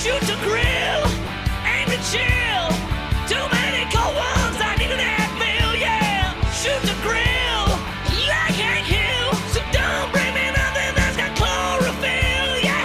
Shoot to grill, aim to chill. Too many cold ones I need an Advil, yeah. Shoot to grill, I can't kill. So don't bring me nothing that's got chlorophyll, yeah.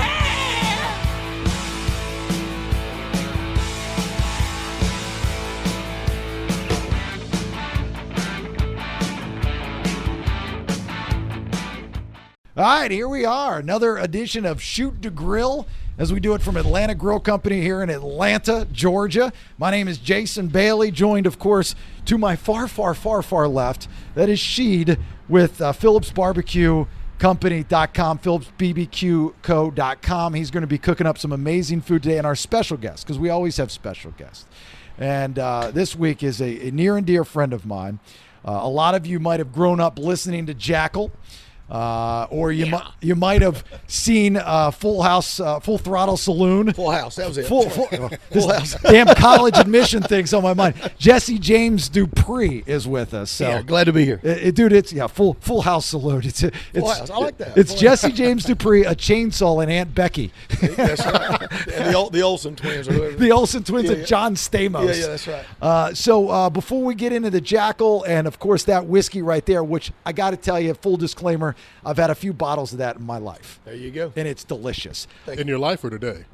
All right, here we are. Another edition of Shoot to Grill, as we do it from Atlanta Grill Company here in Atlanta, Georgia. My name is Jason Bailey, joined, of course, to my far, far, far, far left. That is Sheed with Phillips Barbecue Company.com, PhillipsBBQCo.com. He's going to be cooking up some amazing food today, and our special guest, because we always have special guests. And this week is a near and dear friend of mine. A lot of you might have grown up listening to Jackyl. Or you might have seen Full Throttle Saloon. Full House, that was it. Full House. Damn college admission thing's on my mind. Jesse James Dupree is with us. So Yeah, glad to be here. dude, it's Full House Saloon. It's Full House, I like that. It's Full Jesse James Dupree, a chainsaw, and Aunt Becky. That's right. And the Olsen twins or whoever. The Olsen twins Yeah, and John Stamos. Yeah, that's right. So before we get into the Jackyl and, of course, that whiskey right there, which I got to tell you, full disclaimer, I've had a few bottles of that in my life. There you go. And it's delicious. In your life or today?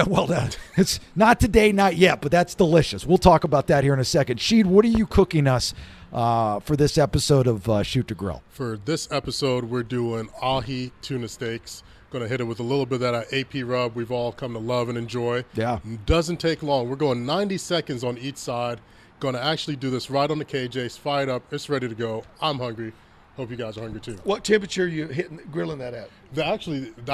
Well done. It's not today, not yet, but that's delicious. We'll talk about that here in a second. Sheed, what are you cooking us for this episode of Shoot to Grill? For this episode, we're doing Ahi Tuna steaks. Going to hit it with a little bit of that AP rub we've all come to love and enjoy. Yeah. Doesn't take long. We're going 90 seconds on each side. Going to actually do this right on the KJ. Fire it up. It's ready to go. I'm hungry. Hope you guys are hungry too. What temperature are you grilling that at? I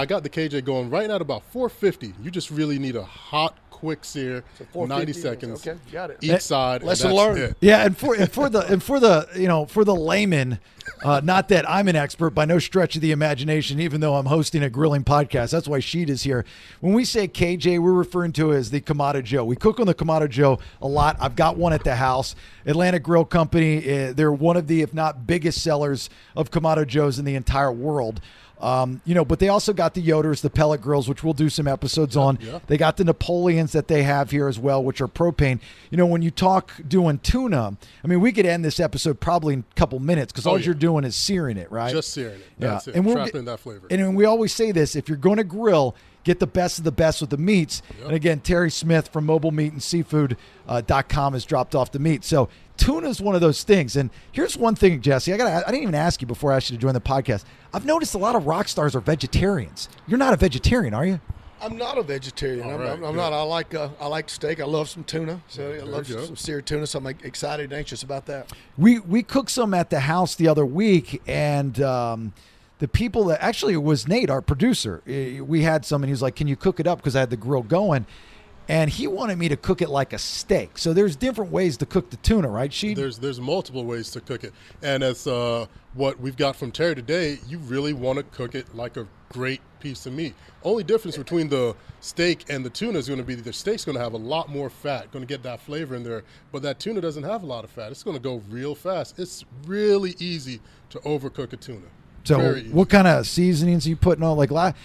got the KJ going right at about 450. You just really need a hot, quick sear, So 90 seconds. Okay, got it. Each side. Lesson and that's learned. it. Yeah, and for the layman, not that I'm an expert by no stretch of the imagination, even though I'm hosting a grilling podcast. That's why Sheed is here. When we say KJ, we're referring to it as the Kamado Joe. We cook on the Kamado Joe a lot. I've got one at the house. Atlanta Grill Company, they're one of the, if not biggest sellers of Kamado Joes in the entire world. But they also got the Yoders, the pellet grills, which we'll do some episodes on. Yeah. They got the Napoleons that they have here as well, which are propane. When you talk doing tuna, I mean, we could end this episode probably in a couple minutes because all you're doing is searing it, right? Just searing it. That's it. And Trapping that flavor. And we always say this, if you're going to grill, get the best of the best with the meats. Yep. And again, Terry Smith from mobilemeatandseafood.com has dropped off the meat. So tuna is one of those things. And here's one thing, Jesse. I didn't even ask you before I asked you to join the podcast. I've noticed a lot of rock stars are vegetarians. You're not a vegetarian, are you? I'm not a vegetarian. All right, I'm good. not. I like steak. I love some tuna. So I love you go. some seared tuna. So I'm excited and anxious about that. We cooked some at the house the other week, and the people that actually it was Nate, our producer. We had some, and he was like, "Can you cook it up?" Because I had the grill going, and he wanted me to cook it like a steak. So there's different ways to cook the tuna, right, Sheed? There's multiple ways to cook it, and as what we've got from Terry today, you really want to cook it like a great piece of meat. Only difference between the steak and the tuna is going to be the steak's going to have a lot more fat, going to get that flavor in there, but that tuna doesn't have a lot of fat. It's going to go real fast. It's really easy to overcook a tuna. So Very easy. what kind of seasonings are you putting on? Like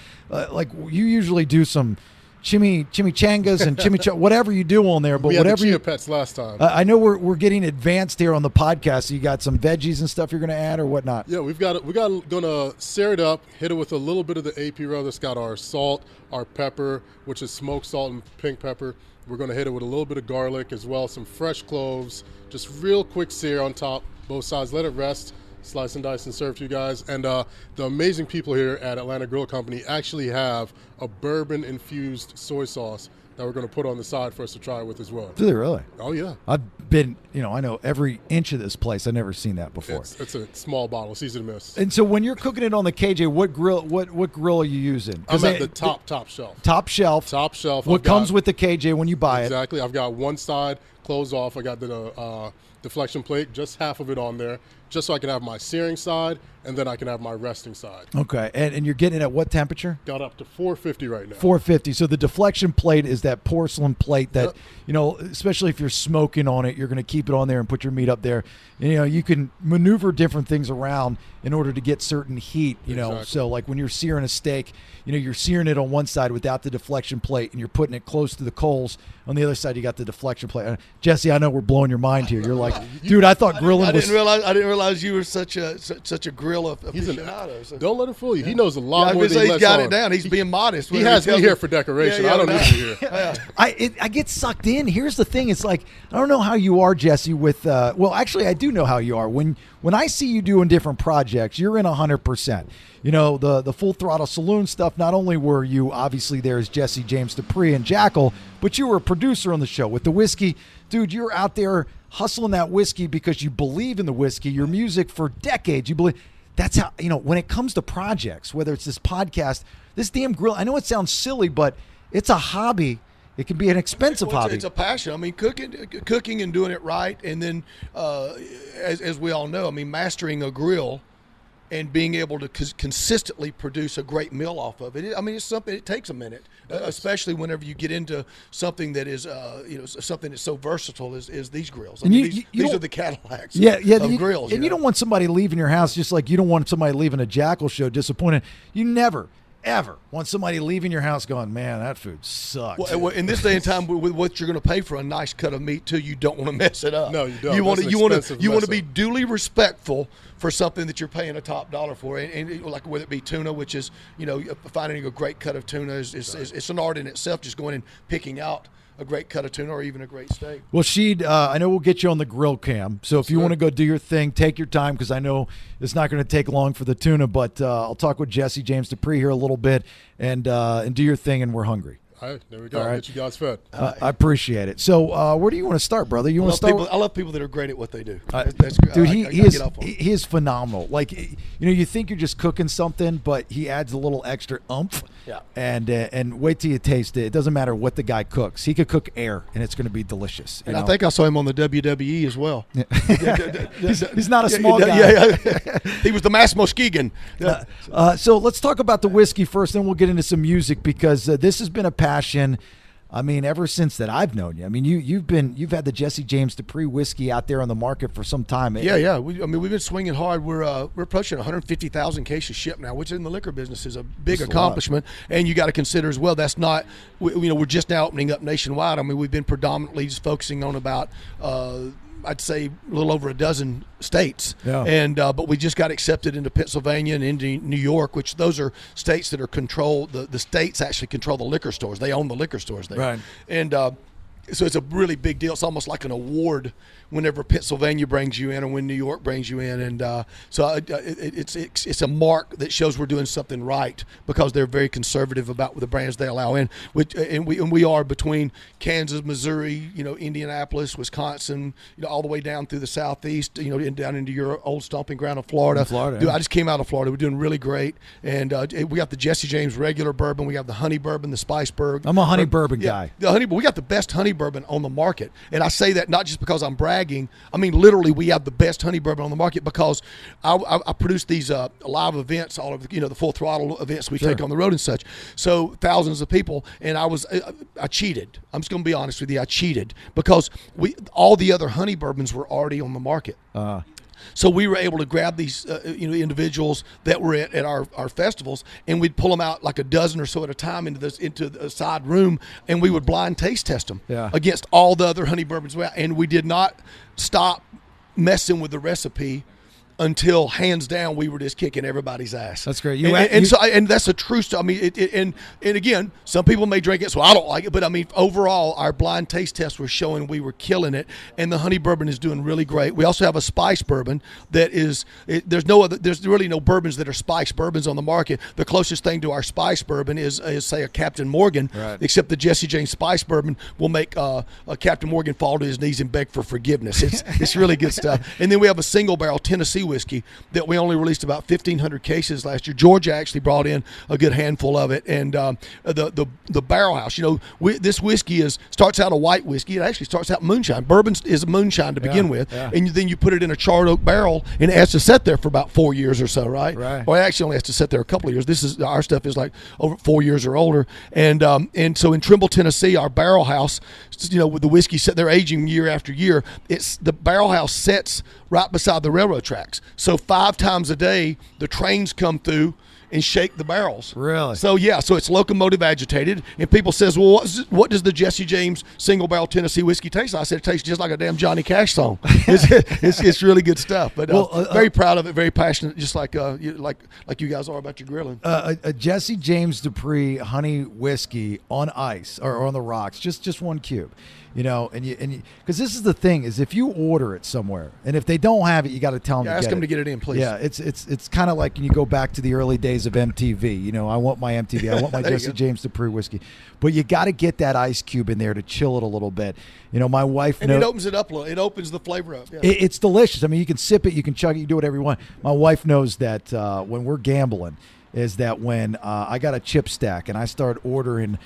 you usually do some chimichangas and whatever you do on there, but we had whatever the chia you pets last time. I know we're getting advanced here on the podcast. So you got some veggies and stuff you're going to add or whatnot. Yeah, we got gonna sear it up, hit it with a little bit of the AP rub. That's got our salt, our pepper, which is smoked salt and pink pepper. We're gonna hit it with a little bit of garlic as well, some fresh cloves, just real quick sear on top, both sides. Let it rest, slice and dice and serve to you guys. And the amazing people here at Atlanta Grill Company actually have a bourbon infused soy sauce that we're going to put on the side for us to try with as well. Do they really? Oh yeah, I've been, I know every inch of this place. I've never seen that before. it's a small bottle. It's easy to miss. And so when you're cooking it on the KJ, what grill are you using? I'm at the top shelf. Top shelf. Top shelf. What comes with the KJ when you buy it? Exactly. I've got one side closed off. I got the deflection plate, just half of it on there, just so I can have my searing side and then I can have my resting side. Okay. And you're getting it at what temperature? Got up to 450 right now. 450. So the deflection plate is that porcelain plate that, Yep. especially if you're smoking on it, you're going to keep it on there and put your meat up there. And, you can maneuver different things around in order to get certain heat, you know. Exactly. So like when you're searing a steak, you know, you're searing it on one side without the deflection plate, and you're putting it close to the coals. On the other side, you got the deflection plate. Jesse, I know we're blowing your mind here. You're like, dude, I thought grilling I was. didn't realize you were such a grill He's aficionado. So. Don't let him fool you. He knows a lot Yeah, more than he he's lets got on. it down. He's being modest. He has me here for decoration. I don't need you here. I get sucked in. Here's the thing. It's like, I don't know how you are, Jesse, with, well, actually, I do know how you are. When I see you doing different projects, you're in 100%. You know, the Full Throttle Saloon stuff, not only were you obviously there as Jesse James Dupree and Jackyl, but you were a producer on the show. With the whiskey, dude, you're out there hustling that whiskey because you believe in the whiskey, your music for decades. You believe. That's how, you know, when it comes to projects, whether it's this podcast, this damn grill, I know it sounds silly, but it's a hobby. It can be an expensive hobby. It's a passion. I mean, cooking and doing it right, and then as we all know, I mean, mastering a grill and being able to consistently produce a great meal off of it. I mean, it's something. It takes a minute, especially whenever you get into something that is, something that's so versatile as these grills. I mean, these are the Cadillacs. Of grills. And you don't want somebody leaving your house just like you don't want somebody leaving a Jackyl show disappointed. You never, ever want somebody leaving your house going, man, that food sucks. Well, in this day and time, with what you're going to pay for a nice cut of meat too, you don't want to mess it up. No, you don't. You want That's an to expensive be mess up. duly respectful for something that you're paying a top dollar for, and like whether it be tuna, which is, you know, finding a great cut of tuna is it's an art in itself. Just going and picking out a great cut of tuna or even a great steak. Well, Sheed, I know we'll get you on the grill cam. So if you want to go do your thing, take your time, because I know it's not going to take long for the tuna. But I'll talk with Jesse James Dupree here a little bit and do your thing, and we're hungry. All right, there we go. All right. Get you guys fed. I appreciate it. So where do you want to start, brother? You want to start? I love people that are great at what they do. Dude, he get off on it. he is phenomenal. Like, you know, you think you're just cooking something, but he adds a little extra oomph. Yeah. And wait till you taste it. It doesn't matter what the guy cooks. He could cook air, and it's going to be delicious. And I think I saw him on the WWE as well. He's not a small guy. Yeah. He was the Mass Muskegon. So let's talk about the whiskey first, then we'll get into some music, because this has been a passion. I mean, ever since that I've known you. I mean, you've had the Jesse James Dupree whiskey out there on the market for some time. Yeah. We've been swinging hard. We're approaching 150,000 cases shipped now, which in the liquor business is a big accomplishment. And you got to consider as well, that's not, we're just now opening up nationwide. I mean, we've been predominantly just focusing on about I'd say a little over a dozen states, and but we just got accepted into Pennsylvania and into New York, which those are states that are controlled. The states actually control the liquor stores; they own the liquor stores there, right? And so it's a really big deal. It's almost like an award whenever Pennsylvania brings you in or when New York brings you in, and so it's a mark that shows we're doing something right, because they're very conservative about the brands they allow in. And we are between Kansas, Missouri, Indianapolis, Wisconsin, all the way down through the southeast, down into your old stomping ground of Florida. Dude, I just came out of Florida. We're doing really great, and we got the Jesse James regular bourbon. We have the honey bourbon, the Spiceberg. I'm a honey bourbon guy. The honey, but we got the best honey bourbon on the market, and I say that not just because I'm bragging. I mean, literally, we have the best honey bourbon on the market, because I produce these live events, all of the full throttle events we take on the road and such. So thousands of people, and I cheated. I'm just going to be honest with you. I cheated because all the other honey bourbons were already on the market. So we were able to grab these individuals that were at our festivals, and we'd pull them out like a dozen or so at a time into a side room, and we would blind taste test them against all the other honey bourbons. And we did not stop messing with the recipe until, hands down, we were just kicking everybody's ass. That's great. And that's a true story. I mean, and again, some people may drink it, so I don't like it. But I mean, overall, our blind taste tests were showing we were killing it, and the honey bourbon is doing really great. We also have a spice bourbon that is. There's really no bourbons that are spice bourbons on the market. The closest thing to our spice bourbon is say a Captain Morgan, except the Jesse James Spice bourbon will make a Captain Morgan fall to his knees and beg for forgiveness. It's really good stuff. And then we have a single barrel Tennessee whiskey that we only released about 1,500 cases last year. Georgia actually brought in a good handful of it, and the barrel house. This whiskey starts out a white whiskey. It actually starts out moonshine. Bourbon is moonshine to begin with, and then you put it in a charred oak barrel, and it has to sit there for about 4 years or so, right? Or it actually only has to sit there a couple of years. Our stuff is like over 4 years or older, and so in Trimble, Tennessee, our barrel house, with the whiskey sitting there aging year after year, the barrel house sits right beside the railroad track. racks. So 5 times a day, the trains come through and shake the barrels. Really? So so it's locomotive agitated, and people says, well, what does the Jesse James single barrel Tennessee whiskey taste like? I said, it tastes just like a damn Johnny Cash song. It's really good stuff. But very proud of it, very passionate, just like you guys are about your grilling. A Jesse James Dupree honey whiskey on ice or on the rocks, just 1 cube. You know, and because this is the thing is if you order it somewhere and if they don't have it, you got to tell them. Ask them to get it in, please. Yeah, it's kind of like when you go back to the early days of MTV. You know, I want my MTV, I want my Jesse James Dupree whiskey, but you got to get that ice cube in there to chill it a little bit. You know, my wife it opens it up a little. It opens the flavor up. Yeah. It's delicious. I mean, you can sip it, you can chug it, you can do whatever you want. My wife knows that when we're gambling, is that when I got a chip stack and I start ordering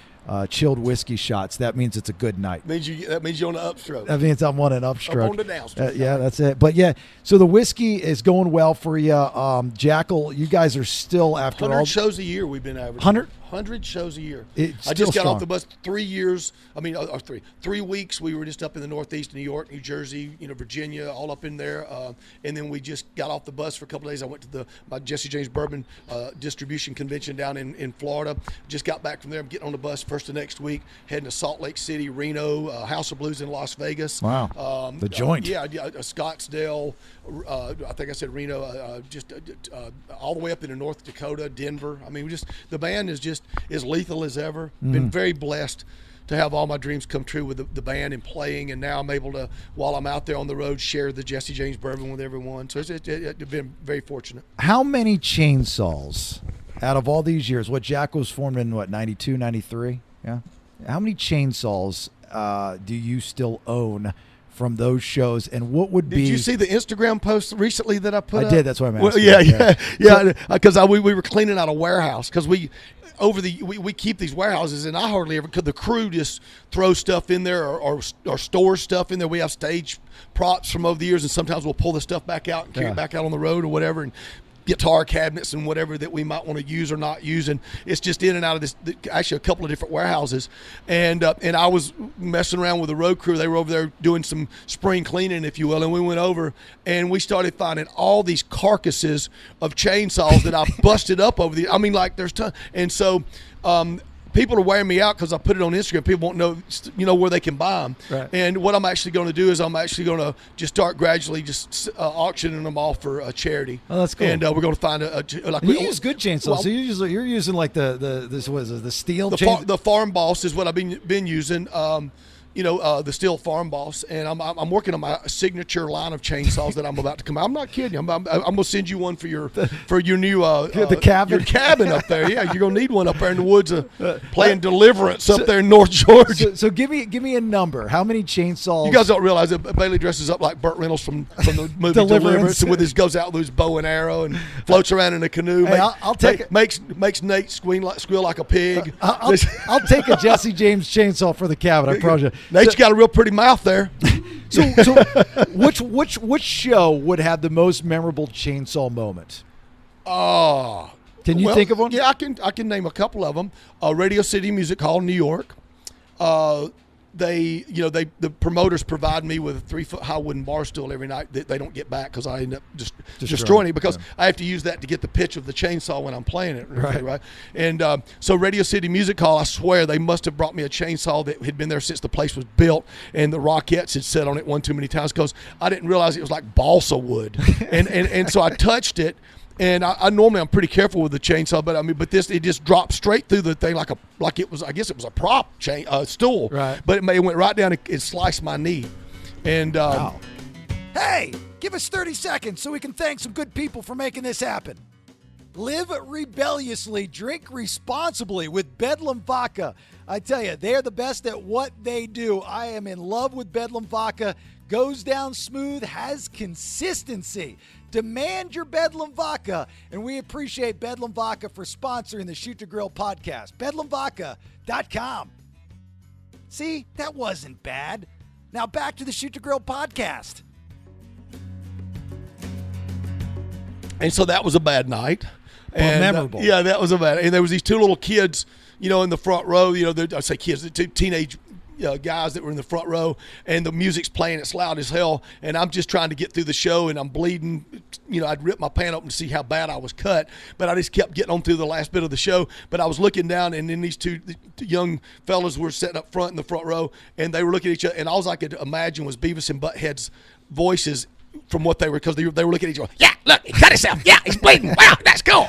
chilled whiskey shots, that means it's a good night. That means you're on the upstroke. That means I'm on an upstroke. Up on the downstroke. Yeah, that's it. But yeah, so the whiskey is going well for you. Jackyl, you guys are still after 100 shows a year we've been averaging. 100 shows a year. I just got off the bus 3 years. I mean, 3 weeks. We were just up in the Northeast, New York, New Jersey, Virginia, all up in there. And then we just got off the bus for a couple of days. I went to my Jesse James Bourbon distribution convention down in Florida. Just got back from there. I'm getting on the bus first of next week, heading to Salt Lake City, Reno, House of Blues in Las Vegas. Wow. The joint. Scottsdale. I think I said Reno. Just all the way up into North Dakota, Denver. I mean, the band is just as lethal as ever. Been very blessed to have all my dreams come true with the band and playing, and now I'm able to, while I'm out there on the road, share the Jesse James Bourbon with everyone. So it's been very fortunate. How many chainsaws out of all these years? What Jackyl was formed in, 92, 93? Yeah. How many chainsaws do you still own from those shows, and what would be? Did you see the Instagram post recently that I put up? I did. That's why I'm asking. Well, yeah. Because we were cleaning out a warehouse because we keep these warehouses, and I hardly ever, because the crew just throws stuff in there or stores stuff in there. We have stage props from over the years, and sometimes we'll pull the stuff back out and carry it back out on the road or whatever, and guitar cabinets and whatever that we might want to use or not use, and it's just in and out of this, actually a couple of different warehouses, and I was messing around with the road crew. They were over there doing some spring cleaning, if you will, and we went over and we started finding all these carcasses of chainsaws that I busted up over the, I mean, like there's tons, and so people are wearing me out because I put it on Instagram. People won't know, where they can buy them. Right. And what I'm actually going to do is I'm actually going to just start gradually just auctioning them off for a charity. Oh, that's cool. And we're going to find you use good chainsaws. Well, so you're using like the steel. The Farm Boss is what I've been using. The steel Farm Boss, and I'm working on my signature line of chainsaws that I'm about to come out. I'm not kidding you. I'm gonna send you one for your new the cabin. your cabin up there. Yeah, you're gonna need one up there in the woods playing Deliverance up there in North Georgia. So give me a number. How many chainsaws? You guys don't realize that Bailey dresses up like Burt Reynolds from the movie Deliverance, and goes out with his bow and arrow and floats around in a canoe. Hey, I'll take it. Makes Nate squeal like a pig. I'll take a Jesse James chainsaw for the cabin. I promise you. Nate's got a real pretty mouth there. So which show would have the most memorable chainsaw moment? Can you think of one? Yeah, I can name a couple of them. Radio City Music Hall, New York. The promoters provide me with a 3-foot high wooden bar stool every night that they don't get back because I end up just destroying it because I have to use that to get the pitch of the chainsaw when I'm playing it. Right. And so Radio City Music Hall, I swear they must have brought me a chainsaw that had been there since the place was built, and the Rockettes had sat on it one too many times because I didn't realize it was like balsa wood, and so I touched it. And I normally I'm pretty careful with the chainsaw, but this it just dropped straight through the thing like it was, I guess it was a prop stool, right? But it went right down and sliced my knee. And wow. Hey, give us 30 seconds so we can thank some good people for making this happen. Live rebelliously, drink responsibly with Bedlam Vodka. I tell you, they are the best at what they do. I am in love with Bedlam Vodka. Goes down smooth, has consistency. Demand your Bedlam Vodka, and we appreciate Bedlam Vodka for sponsoring the Shoot to Grill podcast. BedlamVodka.com. See, that wasn't bad. Now back to the Shoot to Grill podcast. And so that was a bad night. And memorable. That was a bad. And there was these two little kids, in the front row. I say kids, the two teenage guys that were in the front row, and the music's playing, it's loud as hell, and I'm just trying to get through the show, and I'm bleeding. I'd ripped my pant open to see how bad I was cut, but I just kept getting on through the last bit of the show. But I was looking down, and then these two young fellas were sitting up front in the front row, and they were looking at each other, and all I could imagine was Beavis and Butthead's voices from what they were, because they were looking at each other. Yeah, look, he cut himself. Yeah, he's bleeding. Wow, that's cool.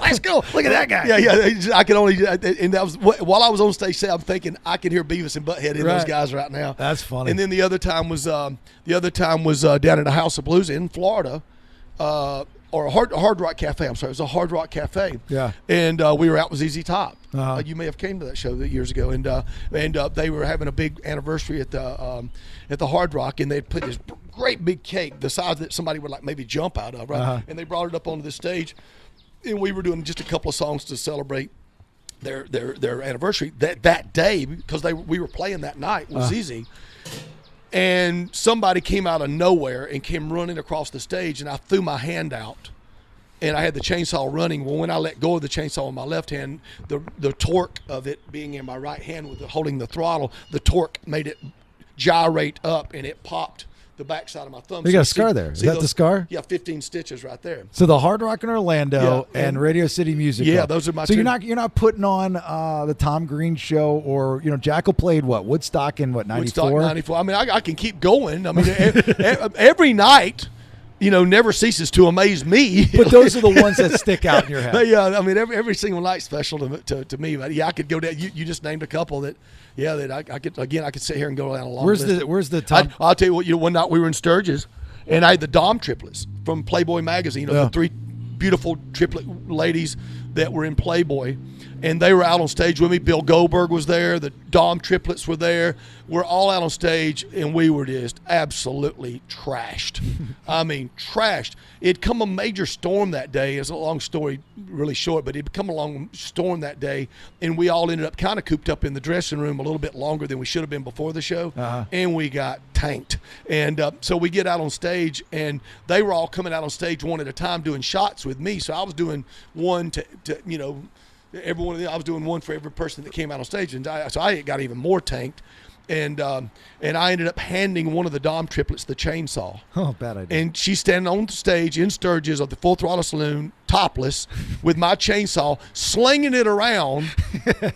Look at that guy. Yeah. I could only, and that was while I was on stage. I'm thinking I can hear Beavis and Butthead in those guys right now. That's funny. And then the other time was down at the House of Blues in Florida, or a Hard Rock Cafe. I'm sorry, it was a Hard Rock Cafe. Yeah. And we were out with ZZ Top. Uh-huh. You may have came to that show years ago, and they were having a big anniversary at the Hard Rock, and they put this great big cake the size that somebody would like maybe jump out of, right? Uh-huh. And they brought it up onto the stage, and we were doing just a couple of songs to celebrate their anniversary that day, because we were playing that night with ZZ. And somebody came out of nowhere and came running across the stage, and I threw my hand out, and I had the chainsaw running. Well, when I let go of the chainsaw in my left hand, the torque of it being in my right hand with holding the throttle, the torque made it gyrate up, and it popped the backside of my thumb. You got a scar there. Is that the scar? Yeah, 15 stitches right there. So the Hard Rock in Orlando and Radio City Music Yeah, Hall. those are my So two. you're not putting on the Tom Green show, or Jackyl played what, Woodstock in what, 94? Woodstock 94. I mean, I can keep going. I mean, every night, never ceases to amaze me. But those are the ones that stick out in your head. Yeah, I mean, every single night's special to me. But yeah, I could go down. You just named a couple that I could sit here and go down a long list. Where's the Tom? I'll tell you what. One night we were in Sturgis, and I had the Dom triplets from Playboy magazine. The three beautiful triplet ladies that were in Playboy, and they were out on stage with me. Bill Goldberg was there. The Dom triplets were there. We're all out on stage, and we were just absolutely trashed. I mean, trashed. It'd come a major storm that day. It's a long story, really short, but it'd come a long storm that day, and we all ended up kind of cooped up in the dressing room a little bit longer than we should have been before the show, and we got tanked. And so we get out on stage, and they were all coming out on stage one at a time doing shots with me. So I was doing one to everyone. I was doing one for every person that came out on stage, and so I got even more tanked. And I ended up handing one of the Dom triplets the chainsaw. Oh, bad idea. And she's standing on stage in Sturgis of the Full Throttle Saloon, topless, with my chainsaw, slinging it around,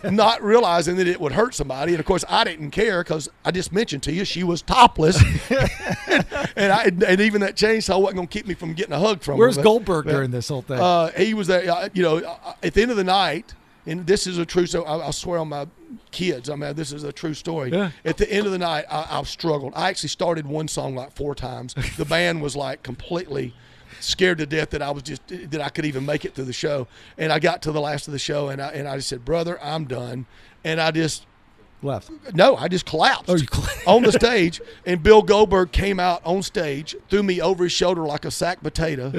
not realizing that it would hurt somebody. And of course, I didn't care, because I just mentioned to you she was topless, and even that chainsaw wasn't going to keep me from getting a hug from Where's her. Goldberg during this whole thing? He was there. At the end of the night. And this is a true story. I swear on my kids. I mean, this is a true story. Yeah. At the end of the night, I've struggled. I actually started one song like 4 times. The band was like completely scared to death that I could even make it through the show. And I got to the last of the show, and I just said, "Brother, I'm done." And I just Left. No, I just collapsed Oh, you on the stage, and Bill Goldberg came out on stage, threw me over his shoulder like a sack of potatoes,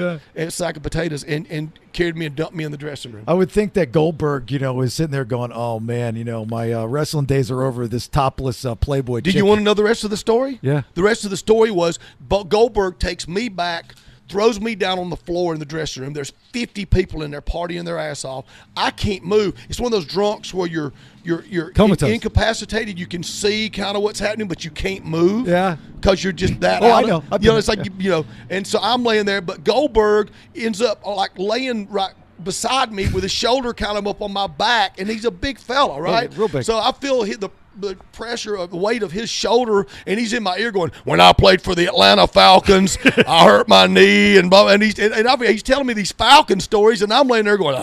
and carried me and dumped me in the dressing room. I would think that Goldberg, is sitting there going, "Oh man, my wrestling days are over. This topless Playboy." Do you want to know the rest of the story? Yeah. The rest of the story was Goldberg takes me back, throws me down on the floor in the dressing room. There's 50 people in there partying their ass off. I can't move. It's one of those drunks where you're incapacitated. You can see kind of what's happening, but you can't move. Yeah. Because you're just that. Oh, out I know. Of, it's like and so I'm laying there, but Goldberg ends up like laying right beside me with his shoulder kind of up on my back, and he's a big fella, right? Yeah, real big. So I feel the pressure of the weight of his shoulder, and he's in my ear going, "When I played for the Atlanta Falcons, I hurt my knee," and he's telling me these Falcon stories, and I'm laying there going,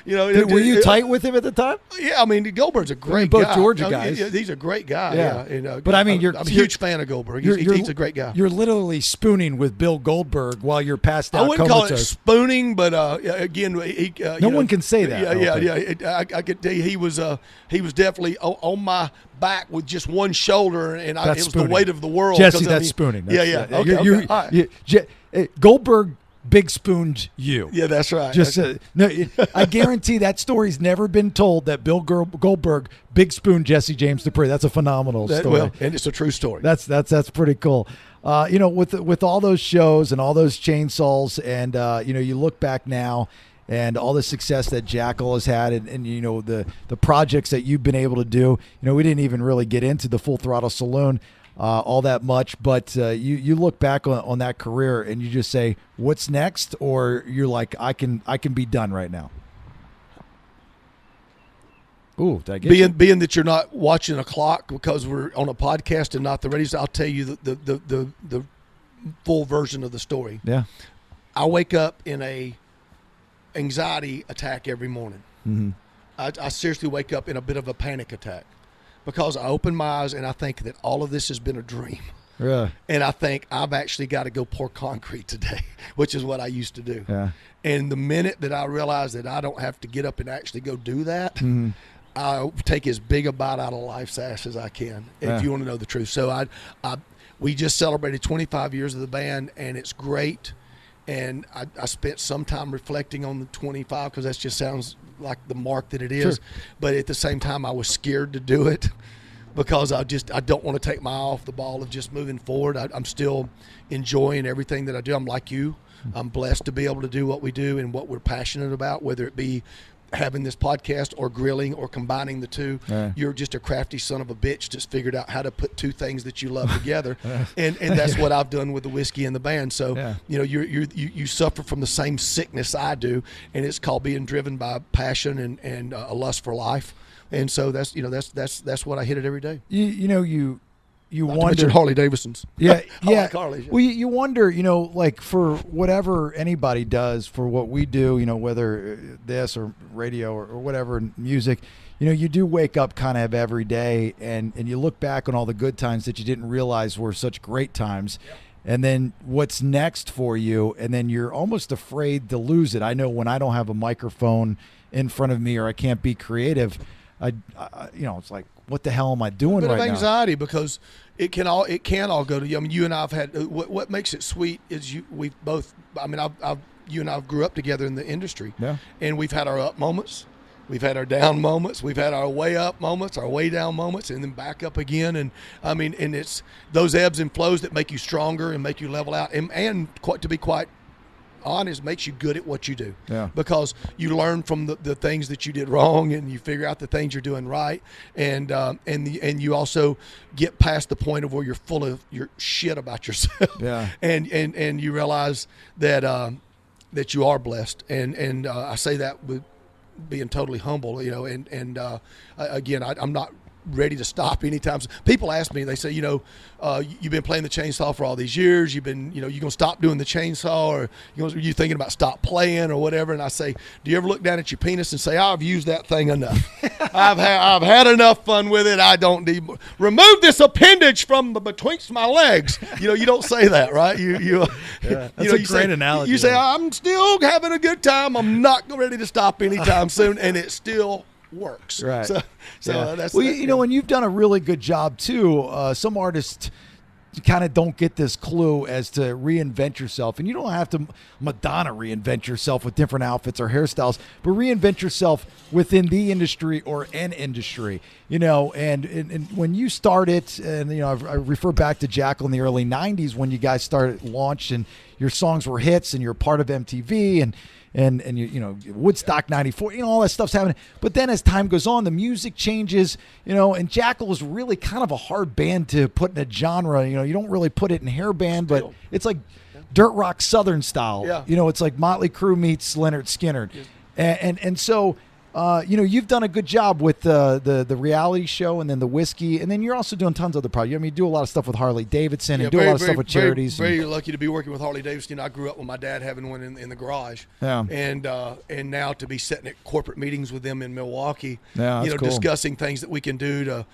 Were you tight with him at the time? Yeah, I mean, Goldberg's a great both guy. Georgia guys. He's a great guy. Yeah. And, But I mean, I'm a huge fan of Goldberg. He's a great guy. You're literally spooning with Bill Goldberg while you're passed out. I wouldn't call it comatose. spooning, but again, No one can say that. I could tell you he was definitely on my back with just one shoulder, and it was spooning. the weight of the world. Jesse, that's spooning. Okay. All right. Goldberg big spooned you. Yeah, that's right. I guarantee that story's never been told, that Bill Goldberg big spooned Jesse James Dupree. That's a phenomenal story. Well, and it's a true story. That's pretty cool. With all those shows and all those chainsaws, and you look back now, and all the success that Jackyl has had, and you know, the projects that you've been able to do. You know, we didn't even really get into the Full Throttle Saloon all that much, but you look back on that career and you just say, what's next? Or you're like, I can be done right now. Ooh, did I get being that you're not watching a clock because we're on a podcast and not the radio, I'll tell you the full version of the story. Yeah. I wake up in a anxiety attack every morning. Mm-hmm. I seriously wake up in a bit of a panic attack because I open my eyes and I think that all of this has been a dream. Yeah. And I think I've actually got to go pour concrete today, which is what I used to do. Yeah. And the minute that I realize that I don't have to get up and actually go do that, Mm-hmm. I take as big a bite out of life's ass as I can, if you want to know the truth. So we just celebrated 25 years of the band, and it's great. And I spent some time reflecting on the 25 because that just sounds like the mark that it is. Sure. But at the same time, I was scared to do it because I don't want to take my eye off the ball of just moving forward. I'm still enjoying everything that I do. I'm like you. I'm blessed to be able to do what we do and what we're passionate about, whether it be having this podcast or grilling or combining the two. Yeah. You're just a crafty son of a bitch that's figured out how to put two things that you love together. and that's what I've done with the whiskey and the band. So, you know, you suffer from the same sickness I do, and it's called being driven by passion and a lust for life. And so that's what I hit it every day. You Not wonder to mention Harley Davidsons. Yeah, yeah. Like Harley's, yeah. Well, you wonder, you know, like for whatever anybody does for what we do, you know, whether this or radio or whatever, music, you know, you do wake up kind of every day and you look back on all the good times that you didn't realize were such great times. Yep. And then what's next for you, and then you're almost afraid to lose it. I know when I don't have a microphone in front of me or I can't be creative, I you know, it's like, what the hell am I doing right now? A bit of anxiety because it can all go to you. I mean, you and I've had what makes it sweet is you and I grew up together in the industry. Yeah. And we've had our up moments, we've had our down moments, we've had our way up moments, our way down moments, and then back up again. And I mean, and it's those ebbs and flows that make you stronger and make you level out, and to be quite honest, makes you good at what you do. Yeah. Because you learn from the things that you did wrong, and you figure out the things you're doing right, and you also get past the point of where you're full of your shit about yourself. Yeah. and you realize that that you are blessed, and I say that with being totally humble, you know, and again, I'm not ready to stop anytime. People ask me, they say, you know, you've been playing the chainsaw for all these years. You've been, you know, you gonna stop doing the chainsaw, or are you thinking about stop playing or whatever? And I say, do you ever look down at your penis and say, I've used that thing enough. I've had enough fun with it. I don't need more. Remove this appendage from betwixt my legs. You know, you don't say that, right? That's a great analogy. You say, I'm still having a good time. I'm not ready to stop anytime soon, and it still works. Right. So that's well, you know, and you've done a really good job too. Some artists kind of don't get this clue as to reinvent yourself, and you don't have to Madonna reinvent yourself with different outfits or hairstyles, but reinvent yourself within the industry or an industry. You know, and when you started, and you know, I refer back to Jackyl in the early '90s when you guys started launched, and your songs were hits, and you're part of MTV, and you know, Woodstock 94, you know, all that stuff's happening. But then as time goes on, the music changes, you know, and Jackyl is really kind of a hard band to put in a genre. You know, you don't really put it in hair band, but it's like dirt rock Southern style. Yeah. You know, it's like Motley Crue meets Leonard Skinner. Yeah. And so, you know, you've done a good job with the reality show and then the whiskey, and then you're also doing tons of other projects. I mean, you do a lot of stuff with Harley Davidson and do a lot of stuff with charities. Very lucky to be working with Harley Davidson. I grew up with my dad having one in the garage. Yeah. And now to be sitting at corporate meetings with them in Milwaukee, yeah, you know, cool. Discussing things that we can do to,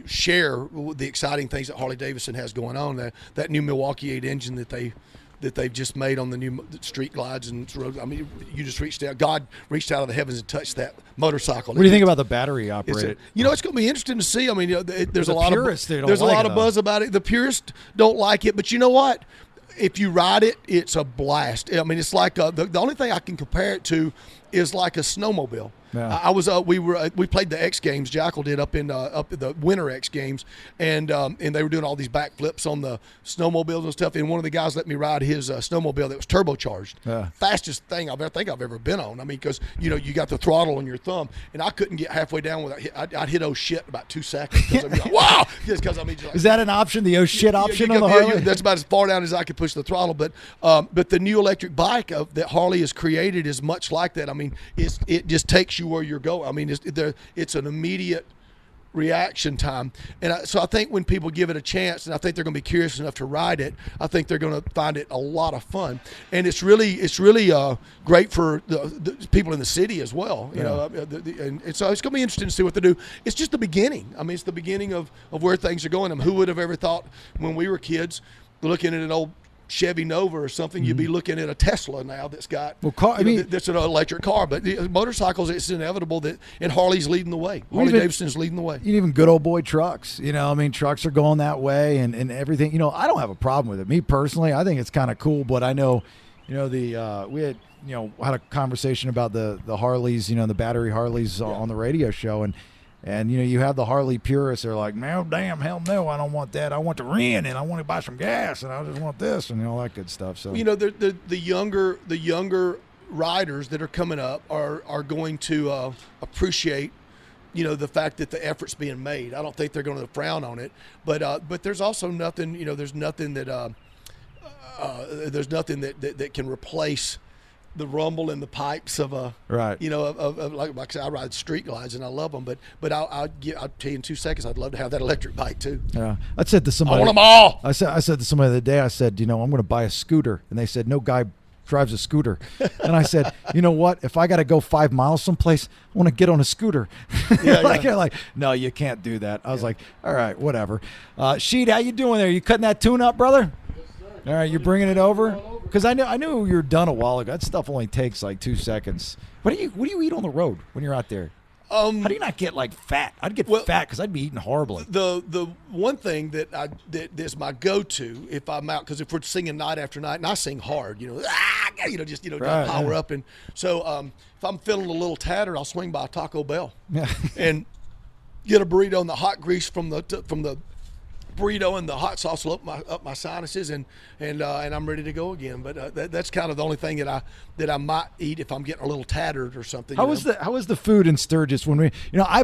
share the exciting things that Harley Davidson has going on. That new Milwaukee 8 engine that they've just made on the new street glides and roads. I mean, you just reached out. God reached out of the heavens and touched that motorcycle. What do you think about the battery operated? You know, it's going to be interesting to see. I mean, you know, there's a lot of buzz about it. The purists don't like it, but you know what? If you ride it, it's a blast. I mean, it's like the only thing I can compare it to is like a snowmobile. Yeah. We played the X Games. Jackyl did up in the Winter X Games, and they were doing all these backflips on the snowmobiles and stuff. And one of the guys let me ride his snowmobile that was turbocharged. Yeah. Fastest thing I've ever been on. I mean, because you got the throttle on your thumb, and I couldn't get halfway down without I'd hit oh shit in about 2 seconds. Because I'd be like, wow, just because Is that an option? The oh shit option on the Harley? That's about as far down as I could push the throttle. But the new electric bike that Harley has created is much like that. I mean, it just takes you where you're going. I mean, it's an immediate reaction time, and so I think when people give it a chance, and I think they're going to be curious enough to ride it, I think they're going to find it a lot of fun, and it's really great for the people in the city as well. You know, and so it's going to be interesting to see what they do. It's just the beginning. I mean, it's the beginning of where things are going. I mean, who would have ever thought when we were kids looking at an old Chevy Nova or something, you'd be looking at a Tesla now that's got that's an electric car. But motorcycles, it's inevitable that, and Harley's leading the way. Davidson's leading the way. Even good old boy trucks. I mean, trucks are going that way and everything. I don't have a problem with it. Me personally, I think it's kind of cool. But I know, we had had a conversation about the Harleys, the battery Harleys on the radio show, and you have the Harley purists. They're like, no, damn, hell no, I don't want that. I want to rent, and I want to buy some gas, and I just want this, and all that good stuff. So the younger riders that are coming up are going to appreciate the fact that the effort's being made. I don't think they're going to frown on it, but there's also nothing. There's nothing that can replace the rumble in the pipes of a right. Like I said, I ride street glides and I love them, but I'll tell you in 2 seconds, I'd love to have that electric bike too. Yeah, I said to somebody, I want them all. I said to somebody the other day, I said, I'm going to buy a scooter, and they said, no guy drives a scooter, and I said, you know what? If I got to go 5 miles someplace, I want to get on a scooter. You're like, no, you can't do that. I was like, all right, whatever. Sheet, how you doing there? You cutting that tune up, brother? All right, you're bringing it over? Because I knew you were done a while ago. That stuff only takes like 2 seconds. What do you eat on the road when you're out there? How do you not get like fat? I'd get fat because I'd be eating horribly. The one thing that's my go-to if I'm out, because if we're singing night after night, and I sing hard, Right, power up, and so if I'm feeling a little tattered, I'll swing by a Taco Bell, and get a burrito, and the hot grease from the burrito and the hot sauce will up my sinuses, and I'm ready to go again. But that's kind of the only thing that I might eat if I'm getting a little tattered or something. How was the food in Sturgis when we?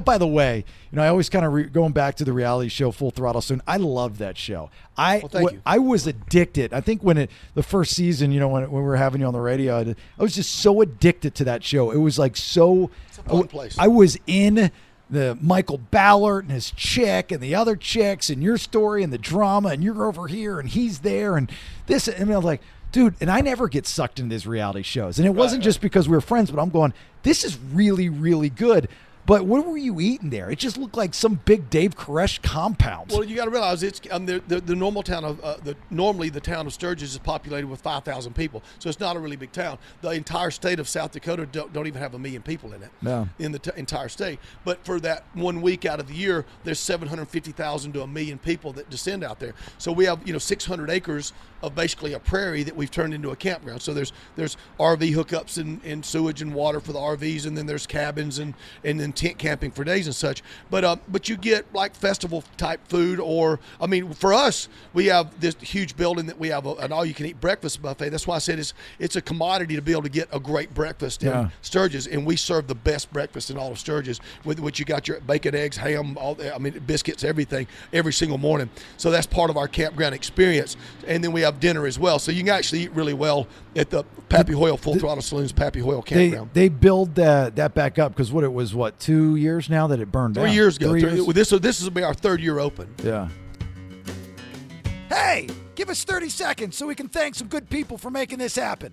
By the way, I always kind of going back to the reality show Full Throttle Saloon. I loved that show. Thank you. I was addicted. I think when the first season, when we were having you on the radio, I was just so addicted to that show. It was like so. It's a fun place. I was in the Michael Ballard and his chick and the other chicks and your story and the drama, and you're over here and he's there and this. I mean, I was like, dude, and I never get sucked into these reality shows. And it wasn't just because we were friends, but I'm going, this is really, really good. But what were you eating there? It just looked like some big Dave Koresh compound. Well, you got to realize it's the normal town of normally the town of Sturgis is populated with 5,000 people, so it's not a really big town. The entire state of South Dakota don't even have 1 million people in it. No. In the entire state. But for that 1 week out of the year, there's 750,000 to 1 million people that descend out there. So we have 600 acres of basically a prairie that we've turned into a campground. So there's RV hookups and sewage and water for the RVs, and then there's cabins and then tent camping for days and such. But you get like festival type food, or for us, we have this huge building that we have an all you can eat breakfast buffet. That's why I said it's a commodity to be able to get a great breakfast in Sturgis, and we serve the best breakfast in all of Sturgis, with which you got your bacon, eggs, ham, biscuits, everything every single morning. So that's part of our campground experience, and then we have dinner as well. So you can actually eat really well at the Pappy Hoyle Full Throttle Saloon's Pappy Hoyle campground. They build that back up because it was 2 years now that it burned down? 3 years ago. 3 years? This will be our 3rd year open. Yeah. Hey, give us 30 seconds so we can thank some good people for making this happen.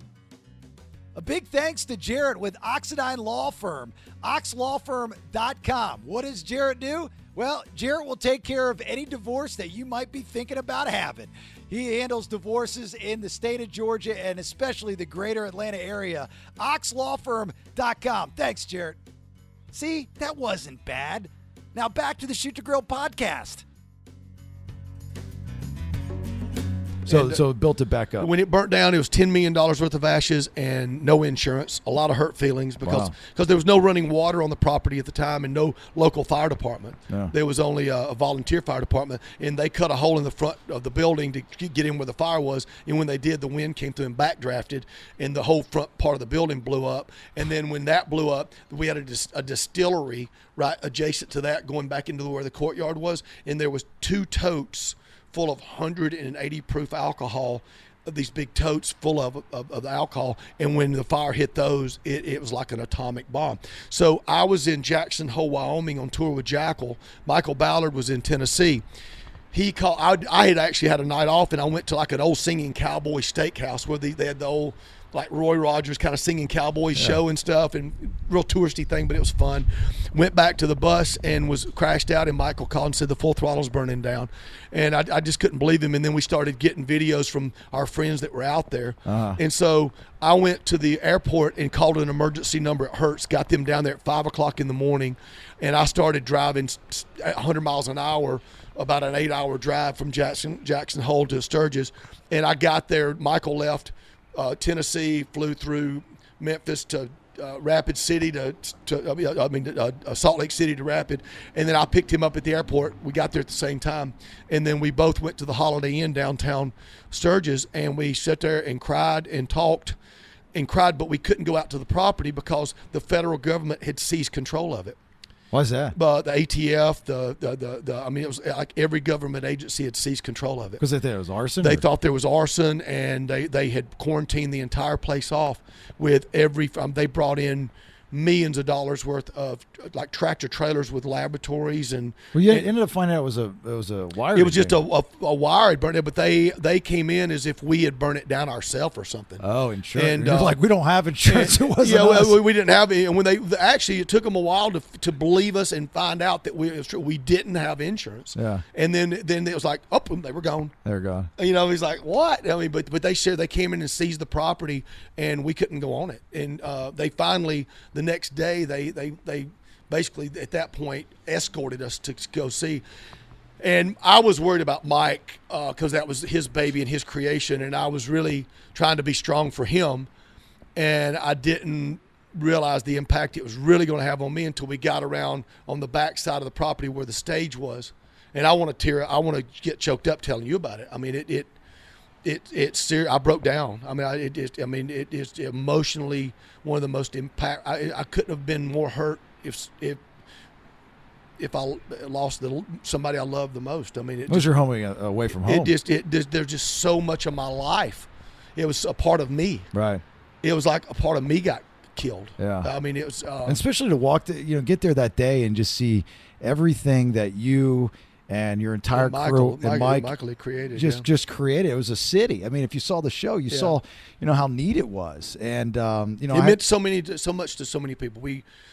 A big thanks to Jarrett with Oxendine Law Firm, oxlawfirm.com. What does Jarrett do? Well, Jarrett will take care of any divorce that you might be thinking about having. He handles divorces in the state of Georgia and especially the greater Atlanta area. oxlawfirm.com. Thanks, Jarrett. See, that wasn't bad. Now back to the Shoot to Grill podcast. So it built it back up. When it burnt down, it was $10 million worth of ashes and no insurance, a lot of hurt feelings because there was no running water on the property at the time and no local fire department. Yeah. There was only a volunteer fire department, and they cut a hole in the front of the building to get in where the fire was. And when they did, the wind came through and backdrafted, and the whole front part of the building blew up. And then when that blew up, we had a distillery right adjacent to that going back into where the courtyard was, and there was 2 totes full of 180 proof alcohol, these big totes full of alcohol. And when the fire hit those, it was like an atomic bomb. So I was in Jackson Hole, Wyoming on tour with Jackyl. Michael Ballard was in Tennessee. He called. I had actually had a night off, and I went to like an old singing cowboy steakhouse where they had the old, like Roy Rogers kind of singing cowboy show and stuff, and real touristy thing, but it was fun. Went back to the bus and was crashed out, and Michael called and said the Full Throttle's burning down. And I just couldn't believe him. And then we started getting videos from our friends that were out there. And so I went to the airport and called an emergency number at Hertz, got them down there at 5 o'clock in the morning, and I started driving 100 miles an hour, about an 8-hour drive from Jackson Hole to Sturgis. And I got there, Michael left Tennessee, flew through Memphis to Rapid City Salt Lake City to Rapid, and then I picked him up at the airport. We got there at the same time, and then we both went to the Holiday Inn downtown Sturgis, and we sat there and cried and talked and cried, but we couldn't go out to the property because the federal government had seized control of it. Why's that? But the ATF, it was like every government agency had seized control of it. Because they thought it was arson? They thought there was arson, and they had quarantined the entire place off with they brought in millions of dollars worth of like tractor trailers with laboratories and. Well, you ended up finding out it was a wire. It was just a wire had burned it, but they came in as if we had burned it down ourselves or something. Oh, insurance! And you're like, we don't have insurance. It wasn't us. We didn't have it, and when it took them a while to believe us and find out that we didn't have insurance. Yeah. And then it was like, oh, they were gone. They're gone. He's like, what? But they said they came in and seized the property, and we couldn't go on it. And they finally, the next day, they basically at that point escorted us to go see. And I was worried about Mike because that was his baby and his creation, and I was really trying to be strong for him. And I didn't realize the impact it was really going to have on me until we got around on the back side of the property where the stage was. And I want to get choked up telling you about it. I mean, it's serious. I broke down. I mean, it is emotionally one of the most impact. I couldn't have been more hurt if I lost somebody I loved the most. I mean, it was your home away from home. There's just so much of my life. It was a part of me. Right. It was like a part of me got killed. Yeah. I mean, it was. And especially to get there that day and just see everything that you and your entire crew and Michael had created. Just created. It was a city. I mean, if you saw the show, you saw, how neat it was. And, it meant so much to so many people.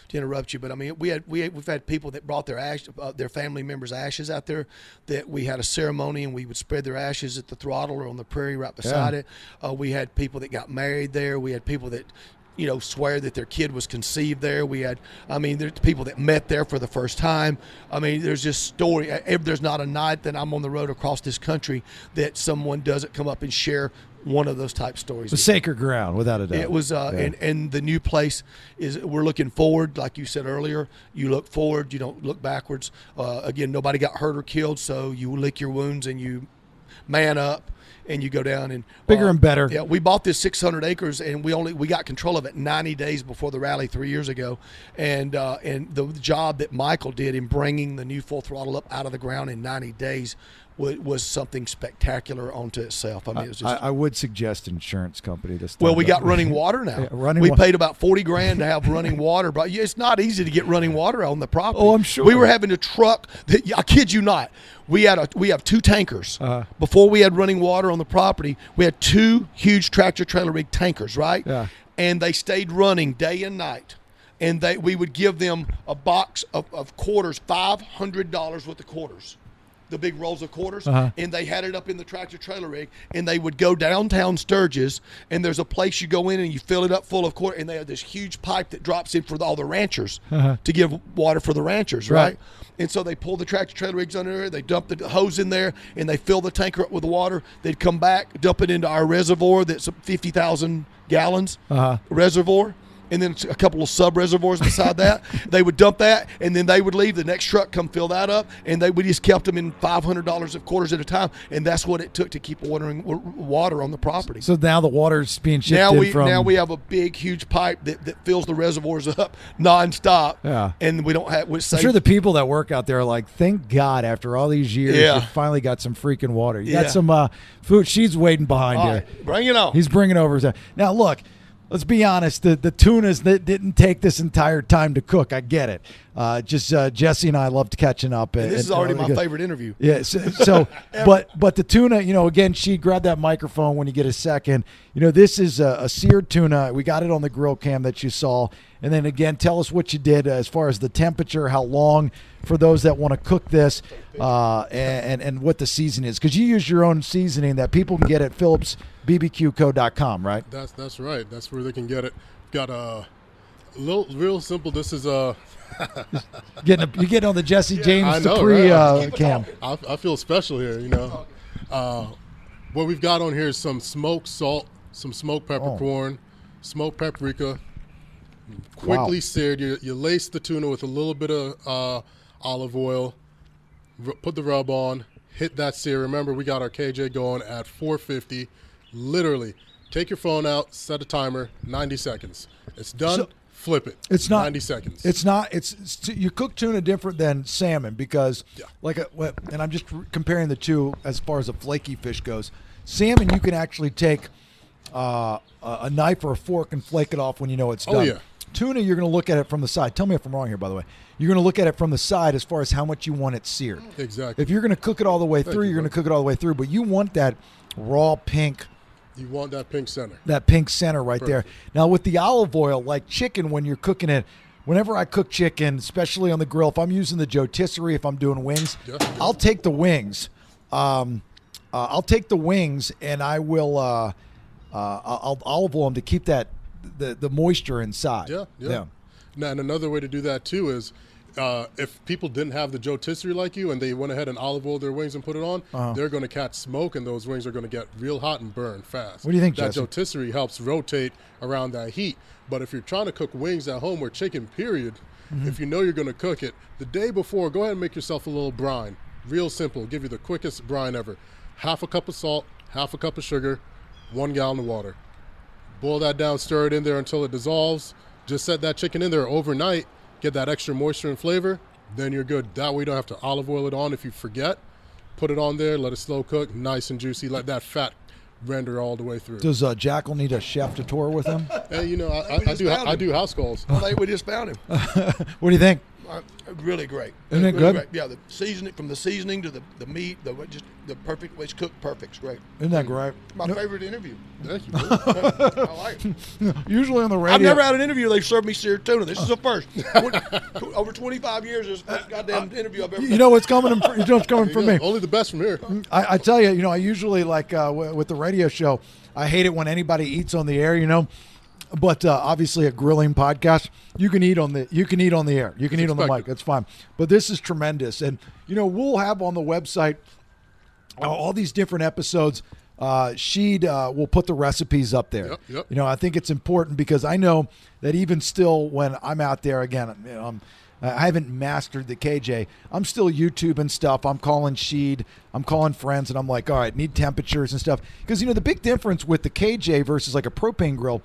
To interrupt you, but I mean, we've had people that brought their family members' ashes out there, that we had a ceremony and we would spread their ashes at the throttle or on the prairie right beside it. We had people that got married there. We had people that, swear that their kid was conceived there. There's people that met there for the first time. I mean, there's just story. There's not a night that I'm on the road across this country that someone doesn't come up and share one of those type stories. The sacred ground, without a doubt. It was, and the new place we're looking forward. Like you said earlier, you look forward, you don't look backwards. Again, nobody got hurt or killed, so you lick your wounds and you man up. And you go down and bigger and better. Yeah, we bought this 600 acres, and we got control of it 90 days before the rally 3 years ago. And the job that Michael did in bringing the new Full Throttle up out of the ground in 90 days was something spectacular onto itself. I mean, it was just. I would suggest insurance company this time. Well, we got running water now. We paid about $40,000 to have running water, but it's not easy to get running water on the property. Oh, I'm sure. We were having to truck. I kid you not. We have 2 tankers. Before we had running water on the property, we had 2 huge tractor trailer rig tankers, right? Yeah. And they stayed running day and night. And we would give them a box of quarters, $500 worth of quarters. the big rolls of quarters, and they had it up in the tractor trailer rig, and they would go downtown Sturgis, and there's a place you go in and you fill it up full of quarter, and they have this huge pipe that drops in for all the ranchers to give water for the ranchers, right? And so they pull the tractor trailer rigs under there, they dump the hose in there, and they fill the tanker up with the water. They'd come back, dump it into our reservoir that's 50,000 gallons reservoir, and then a couple of sub-reservoirs beside that. They would dump that, and then they would leave. The next truck come fill that up, and we just kept them in $500 of quarters at a time, and that's what it took to keep watering water on the property. So now the water's being shipped Now we have a big, huge pipe that fills the reservoirs up nonstop, and we don't have. I'm sure the people that work out there are like, thank God, after all these years, you finally got some freaking water. You got some food. She's waiting behind you. Right, bring it on. He's bringing over. Now, look. Let's be honest, the tunas that didn't take this entire time to cook. I get it. Jesse and I loved catching up. And this is already my favorite interview. Yeah. So but the tuna, again, she grabbed that microphone when you get a second. This is a seared tuna. We got it on the grill cam that you saw. And then again, tell us what you did as far as the temperature, how long for those that want to cook this, and what the seasoning is. Because you use your own seasoning that people can get at PhillipsBBQCo.com, right? That's right. That's where they can get it. Got a real simple. This is you're getting on the Jesse James know, Dupree right? cam. I feel special here. What we've got on here is some smoked salt, some smoked peppercorn, smoked paprika. Quickly seared. You lace the tuna with a little bit of olive oil. Put the rub on. Hit that sear. Remember, we got our KJ going at 450. Literally, take your phone out, set a timer, 90 seconds. It's done. Flip it. It's not 90 seconds. It's not. It's you cook tuna different than salmon because, and I'm just comparing the two as far as a flaky fish goes. Salmon, you can actually take a knife or a fork and flake it off when you know it's done. Oh yeah. Tuna, you're going to look at it from the side. Tell me if I'm wrong here, by the way. You're going to look at it from the side as far as how much you want it seared. Exactly. If you're going to cook it all the way through, you're going to cook it all the way through. But you want that raw pink. You want that pink center. That pink center right there. Now, with the olive oil, like chicken, when you're cooking it, whenever I cook chicken, especially on the grill, if I'm using the rotisserie, if I'm doing wings, I'll take the wings. I'll take the wings, and I will I'll olive oil them to keep that the moisture inside. Yeah. Now, and another way to do that too is if people didn't have the rotisserie like you and they went ahead and olive oiled their wings and put it on, they're going to catch smoke and those wings are going to get real hot and burn fast. What do you think, That Jesse? rotisserie helps rotate around that heat. But if you're trying to cook wings at home or chicken, period, if you know you're going to cook it, the day before, go ahead and make yourself a little brine. Real simple. Give you the quickest brine ever. Half a cup of salt, half a cup of sugar, 1 gallon of water. Boil that down, stir it in there until it dissolves. Just set that chicken in there overnight, get that extra moisture and flavor, then you're good. That way you don't have to olive oil it on if you forget. Put it on there, let it slow cook, nice and juicy. Let that fat render all the way through. Does Jackyl need a chef to tour with him? Hey, I do house calls. We just found him. What do you think? Really great. Isn't it really good? Great. Yeah, the seasoning, from the seasoning to the meat, just the perfect way it's cooked. Perfect. It's great. Isn't that great? My favorite interview. Thank you. I like it. Usually on the radio. I've never had an interview they've served me seared tuna. This is the first. Over 25 years, this is the first goddamn interview I've ever You know what's coming? You know what's coming from me. Only the best from here. I tell you, I usually like with the radio show. I hate it when anybody eats on the air. But obviously, a grilling podcast, you can eat on the air, you can eat on the mic. That's fine. But this is tremendous, and we'll have on the website all these different episodes. She'd will put the recipes up there. Yep. I think it's important because I know that even still, when I'm out there again, I haven't mastered the KJ. I'm still YouTubing stuff. I'm calling Sheed. I'm calling friends, and I'm like, all right, need temperatures and stuff. Because, the big difference with the KJ versus like a propane grill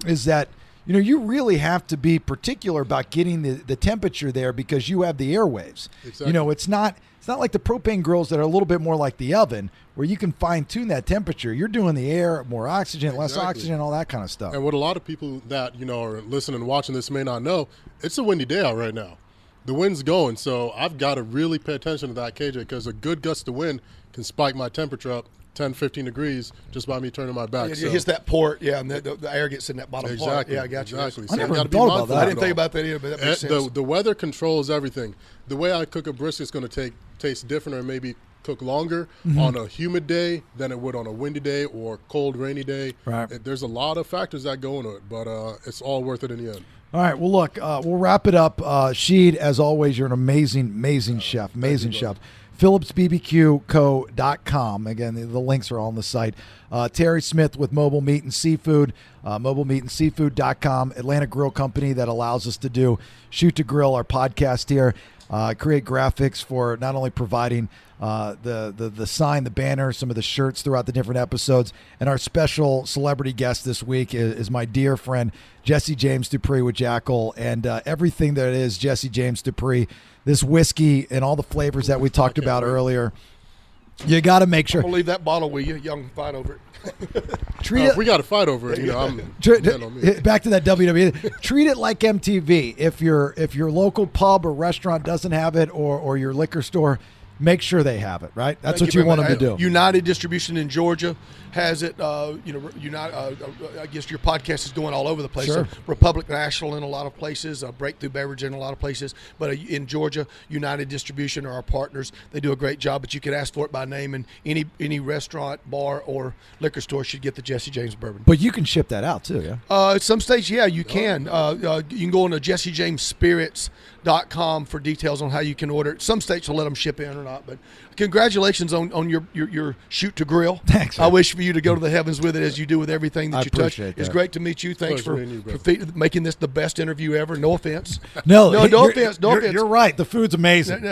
is that, you really have to be particular about getting the temperature there because you have the airwaves. Exactly. It's not like the propane grills that are a little bit more like the oven where you can fine tune that temperature. You're doing the air, more oxygen, less oxygen, all that kind of stuff. And what a lot of people that, are listening and watching this may not know, it's a windy day out right now. The wind's going, so I've got to really pay attention to that KJ because a good gust of wind can spike my temperature up 10, 15 degrees just by me turning my back. It hits that port, and the air gets in that bottom part. Exactly. Yeah, I got you. Exactly. I never you gotta be thought about mindful that. I didn't think about that either, but that makes sense. The weather controls everything. The way I cook a brisket is going to taste different or maybe cook longer on a humid day than it would on a windy day or cold, rainy day. Right. There's a lot of factors that go into it, but it's all worth it in the end. All right. Well, look, we'll wrap it up. Sheed, as always, you're an amazing chef. Amazing chef. PhillipsBBQCo.com. Again, the links are all on the site. Terry Smith with Mobile Meat and Seafood, mobilemeatandseafood.com. Atlanta Grill Company that allows us to do Shoot to Grill, our podcast here. Create Graphix for not only providing the sign, the banner, some of the shirts throughout the different episodes. And our special celebrity guest this week is my dear friend, Jesse James Dupree with Jackyl, and everything that is Jesse James Dupree, this whiskey and all the flavors that we talked about earlier. You got to make sure. I'll leave that bottle with you. Y'all can fight over it. If we got to fight over it, I'm back to that WWE. Treat it like MTV. If your local pub or restaurant doesn't have it, or your liquor store, make sure they have it. Right. That's what you want them to do. United Distribution in Georgia has it. United. I guess your podcast is going all over the place. Sure. So Republic National in a lot of places, Breakthrough Beverage in a lot of places, but in Georgia, United Distribution are our partners. They do a great job. But you can ask for it by name, and any restaurant, bar, or liquor store should get the Jesse James bourbon. But you can ship that out too, yeah. At some stage, yeah, you can. You can go on to JesseJamesSpirits.com for details on how you can order it. Some states will let them ship in or not. But congratulations on your shoot to grill. Thanks. I wish for you to go to the heavens with it as you do with everything that you touch. Appreciate that. It's great to meet you. Thanks for making this the best interview ever. No offense. No offense. You're right. The food's amazing.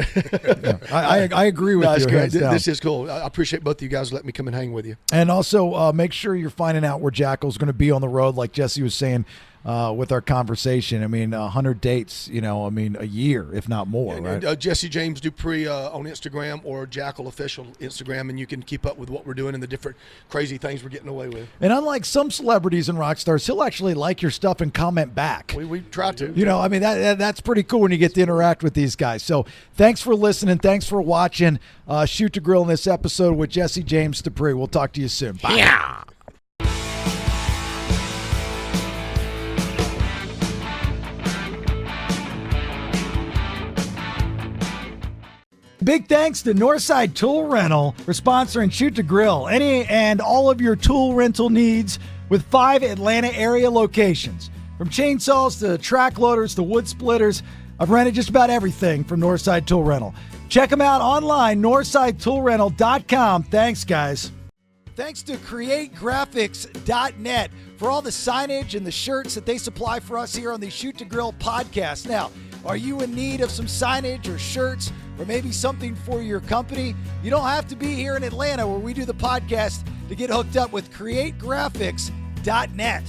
I agree with you. Great. This is cool. I appreciate both of you guys letting me come and hang with you. And also make sure you're finding out where Jackyl's going to be on the road, like Jesse was saying with our conversation. I mean, 100 dates, a year, if not more, right? Jesse James Dupree on Instagram, or Jackyl Official Instagram, and you can keep up with what we're doing and the different crazy things we're getting away with. And unlike some celebrities and rock stars, he'll actually like your stuff and comment back. We try to. That's pretty cool when you get to interact with these guys. So thanks for listening. Thanks for watching Shoot to Grill in this episode with Jesse James Dupree. We'll talk to you soon. Bye. Yeah. Big thanks to Northside Tool Rental for sponsoring Shoot to Grill. Any and all of your tool rental needs with 5 Atlanta area locations. From chainsaws to track loaders to wood splitters, I've rented just about everything from Northside Tool Rental. Check them out online, northsidetoolrental.com. Thanks, guys. Thanks to CreateGraphix.net for all the signage and the shirts that they supply for us here on the Shoot to Grill podcast. Now, are you in need of some signage or shirts or maybe something for your company? You don't have to be here in Atlanta where we do the podcast to get hooked up with CreateGraphix.net.